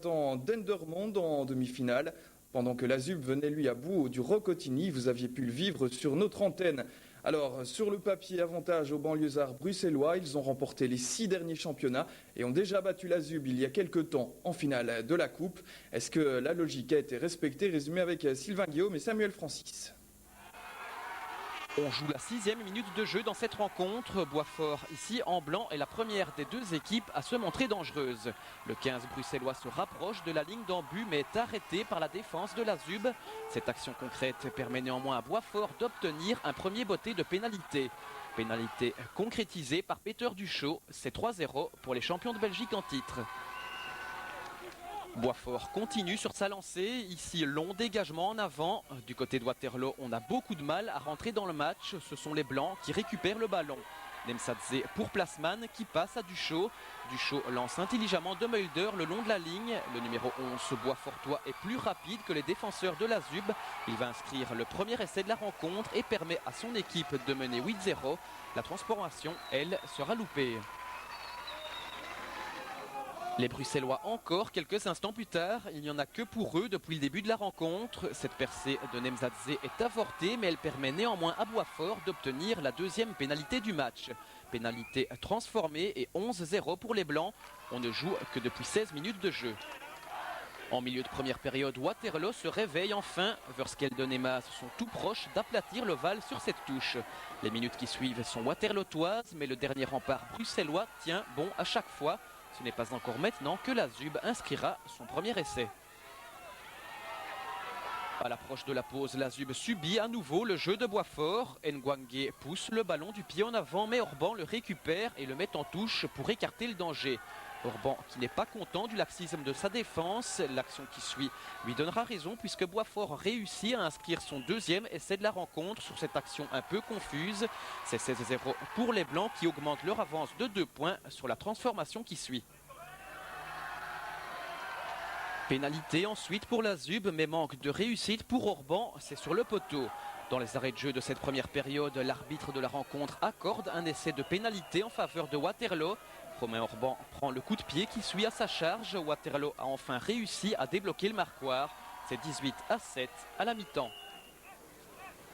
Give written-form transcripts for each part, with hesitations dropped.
combattant d'Endermond en demi-finale. Pendant que l'Azub venait lui à bout du Rocotigny, vous aviez pu le vivre sur notre antenne. Alors, sur le papier, avantage aux banlieusards bruxellois, ils ont remporté les 6 derniers championnats et ont déjà battu l'Azub il y a quelques temps en finale de la Coupe. Est-ce que la logique a été respectée? Résumé avec Sylvain Guillaume et Samuel Francis. On joue la 6e minute de jeu dans cette rencontre. Boisfort, ici en blanc, est la première des deux équipes à se montrer dangereuse. Le 15 bruxellois se rapproche de la ligne d'en but mais est arrêté par la défense de l'Azub. Cette action concrète permet néanmoins à Boisfort d'obtenir un premier botté de pénalité. Pénalité concrétisée par Peter Duchot. C'est 3-0 pour les champions de Belgique en titre. Boisfort continue sur sa lancée, ici long dégagement en avant. Du côté de Waterloo, on a beaucoup de mal à rentrer dans le match. Ce sont les Blancs qui récupèrent le ballon. Nemsadze pour Plasman qui passe à Duchot. Duchot lance intelligemment De Mulder le long de la ligne. Le numéro 11 Boisfortois est plus rapide que les défenseurs de l'Azub. Il va inscrire le premier essai de la rencontre et permet à son équipe de mener 8-0. La transformation, elle, sera loupée. Les Bruxellois encore quelques instants plus tard, il n'y en a que pour eux depuis le début de la rencontre. Cette percée de Nemsadze est avortée mais elle permet néanmoins à Boisfort d'obtenir la deuxième pénalité du match. Pénalité transformée et 11-0 pour les Blancs. On ne joue que depuis 16 minutes de jeu. En milieu de première période, Waterloo se réveille enfin. Verskelden et Maas sont tout proches d'aplatir le Val sur cette touche. Les minutes qui suivent sont waterlootoises mais le dernier rempart bruxellois tient bon à chaque fois. Ce n'est pas encore maintenant que l'Azub inscrira son premier essai. À l'approche de la pause, l'Azub subit à nouveau le jeu de Boisfort. Ngwangue pousse le ballon du pied en avant, mais Orban le récupère et le met en touche pour écarter le danger. Orban qui n'est pas content du laxisme de sa défense. L'action qui suit lui donnera raison puisque Boisfort réussit à inscrire son deuxième essai de la rencontre sur cette action un peu confuse. C'est 16-0 pour les Blancs qui augmentent leur avance de 2 points sur la transformation qui suit. Pénalité ensuite pour l'Azub mais manque de réussite pour Orban, c'est sur le poteau. Dans les arrêts de jeu de cette première période, l'arbitre de la rencontre accorde un essai de pénalité en faveur de Waterloo. Romain Orban prend le coup de pied qui suit à sa charge. Waterloo a enfin réussi à débloquer le marquoir. C'est 18-7 à la mi-temps.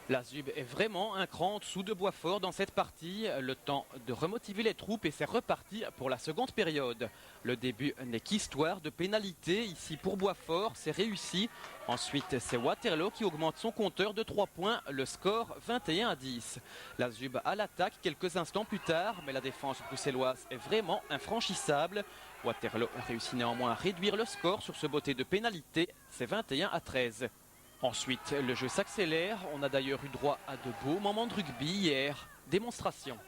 L'Azub est vraiment un cran en dessous de Boisfort dans cette partie. Le temps de remotiver les troupes et c'est reparti pour la seconde période. Le début n'est qu'histoire de pénalité. Ici pour Boisfort, c'est réussi. Ensuite, c'est Waterloo qui augmente son compteur de 3 points. Le score 21-10. L'Azub à l'attaque quelques instants plus tard, mais la défense bruxelloise est vraiment infranchissable. Waterloo réussit néanmoins à réduire le score sur ce botté de pénalité. C'est 21-13. Ensuite, le jeu s'accélère. On a d'ailleurs eu droit à de beaux moments de rugby hier. Démonstration.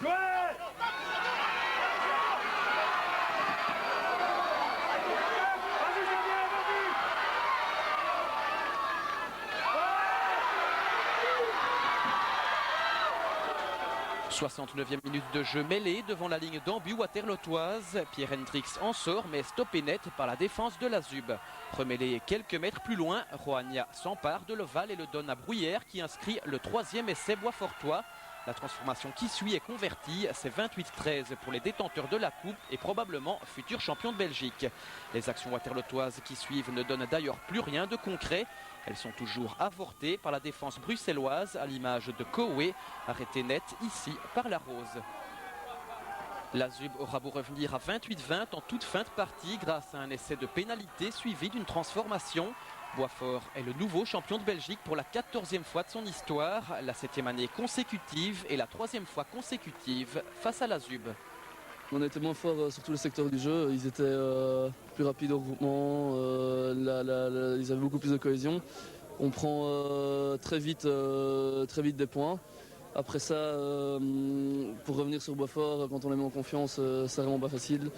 Ouais, 69e minute de jeu mêlé devant la ligne d'en but waterlootoise. Pierre Hendrix en sort mais stoppé net par la défense de l'Azub. Remêlé quelques mètres plus loin, Roagna s'empare de l'ovale et le donne à Bruyère qui inscrit le 3e essai boisfortois. La transformation qui suit est convertie, c'est 28-13 pour les détenteurs de la coupe et probablement futurs champions de Belgique. Les actions waterlootoises qui suivent ne donnent d'ailleurs plus rien de concret. Elles sont toujours avortées par la défense bruxelloise à l'image de Kowe, arrêté net ici par la Rose. L'Azub aura beau revenir à 28-20 en toute fin de partie grâce à un essai de pénalité suivi d'une transformation. Boisfort est le nouveau champion de Belgique pour la 14e fois de son histoire, la 7e année consécutive et la 3e fois consécutive face à l'Azub. On était moins fort sur tout le secteur du jeu, ils étaient plus rapides au regroupement, ils avaient beaucoup plus de cohésion. On prend très vite des points. Après ça, pour revenir sur Boisfort, quand on les met en confiance, c'est vraiment pas facile.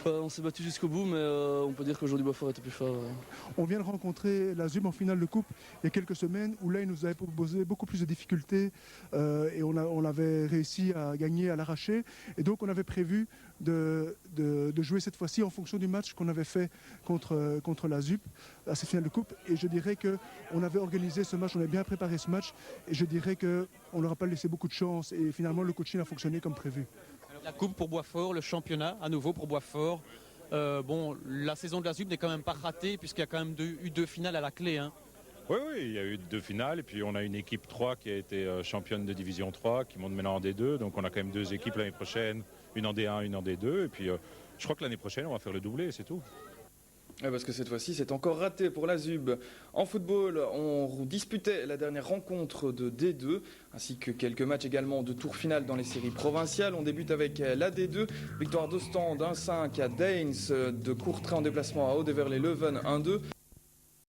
On s'est battu jusqu'au bout, mais on peut dire qu'aujourd'hui Boisfort était plus fort. On vient de rencontrer l'Azub en finale de coupe il y a quelques semaines où là il nous avait proposé beaucoup plus de difficultés et on avait réussi à gagner à l'arraché. Et donc on avait prévu de jouer cette fois-ci en fonction du match qu'on avait fait contre l'Azub à cette finale de coupe. Et je dirais qu'on avait organisé ce match, on avait bien préparé ce match et je dirais qu'on ne leur a pas laissé beaucoup de chance et finalement le coaching a fonctionné comme prévu. La coupe pour Boisfort, le championnat à nouveau pour Boisfort. La saison de la ZUB n'est quand même pas ratée puisqu'il y a quand même eu 2 finales à la clé. Hein. Oui, il y a eu 2 finales et puis on a une équipe 3 qui a été championne de division 3 qui monte maintenant en D2. Donc on a quand même 2 équipes l'année prochaine, une en D1, une en D2. Et puis je crois que l'année prochaine on va faire le doublé, c'est tout. Parce que cette fois-ci, c'est encore raté pour la ZUB. En football, on disputait la dernière rencontre de D2, ainsi que quelques matchs également de tour final dans les séries provinciales. On débute avec la D2, victoire d'Ostende 1-5 à Daines, de Courtrai en déplacement à Haut-Deverlet-Leuven 1-2.